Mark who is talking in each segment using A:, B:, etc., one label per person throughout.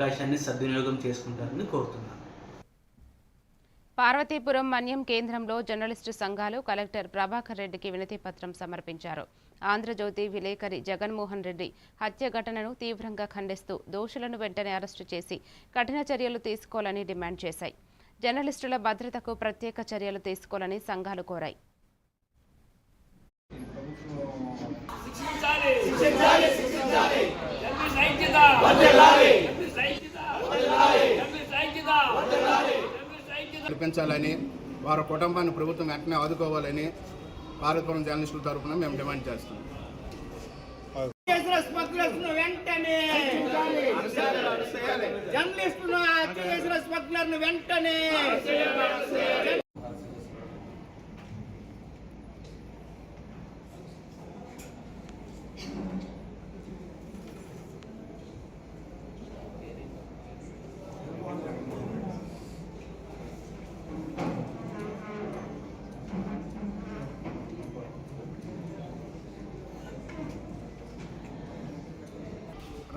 A: అవకాశాన్ని సద్వినియోగం చేసుకుంటారని కోరుతున్నాను.
B: పార్వతీపురం మన్యం కేంద్రంలో జర్నలిస్టు సంఘాలు కలెక్టర్ ప్రభాకర్ రెడ్డికి వినతి పత్రం సమర్పించారు. ఆంధ్రజ్యోతి విలేకరి జగన్మోహన్ రెడ్డి హత్య ఘటనను తీవ్రంగా ఖండిస్తూ దోషులను వెంటనే అరెస్టు చేసి కఠిన చర్యలు తీసుకోవాలని డిమాండ్ చేశాయి. జర్నలిస్టుల భద్రతకు ప్రత్యేక చర్యలు తీసుకోవాలని సంఘాలు కోరాయి.
C: కల్పించాలని వారి కుటుంబాన్ని ప్రభుత్వం వెంటనే ఆదుకోవాలని పార్వతీపురం జర్నలిస్టుల తరఫున మేము డిమాండ్ చేస్తున్నాం.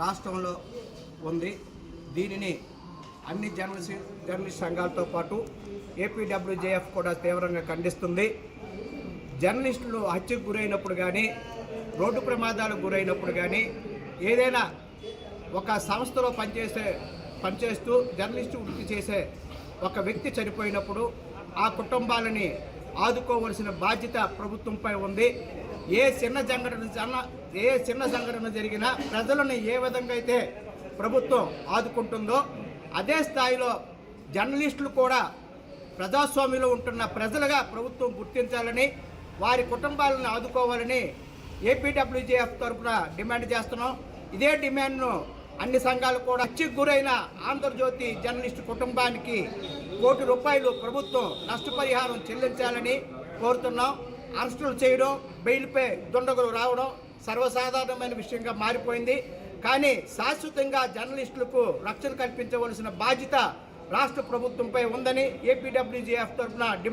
C: రాష్ట్రంలో ఉంది. దీనిని అన్ని జర్నలిస్ట్ సంఘాలతో పాటు ఏపీడబ్ల్యూజేఎఫ్ కూడా తీవ్రంగా ఖండిస్తుంది. జర్నలిస్టులు హత్యకు గురైనప్పుడు కానీ, రోడ్డు ప్రమాదాలకు గురైనప్పుడు కానీ, ఏదైనా ఒక సంస్థలో పనిచేస్తూ జర్నలిస్టు వృత్తి చేసే ఒక వ్యక్తి చనిపోయినప్పుడు ఆ కుటుంబాలని ఆదుకోవలసిన బాధ్యత ప్రభుత్వంపై ఉంది. ఏ చిన్న సంఘటన జరిగినా ప్రజలను ఏ విధంగా అయితే ప్రభుత్వం ఆదుకుంటుందో అదే స్థాయిలో జర్నలిస్టులు కూడా ప్రజాస్వామ్యంలో ఉంటున్న ప్రజలుగా ప్రభుత్వం గుర్తించాలని, వారి కుటుంబాలను ఆదుకోవాలని ఏపీడబ్ల్యూజేఎఫ్ తరఫున డిమాండ్ చేస్తున్నాం. ఇదే డిమాండ్ను అన్ని సంఘాలు కూడా హత్యకు గురైన ఆంధ్రజ్యోతి జర్నలిస్టు కుటుంబానికి ₹1 కోటి ప్రభుత్వం నష్టపరిహారం చెల్లించాలని కోరుతున్నాం. అరెస్టులు చేయడం, బెయిల్పై దుండగులు రావడం సర్వసాధారణమైన విషయంగా మారిపోయింది. కానీ శాశ్వతంగా జర్నలిస్టులకు రక్షణ కల్పించవలసిన బాధ్యత రాష్ట్ర ప్రభుత్వంపై ఉందని ఏపీడబ్ల్యూజేఎఫ్ తరఫున డిమాండ్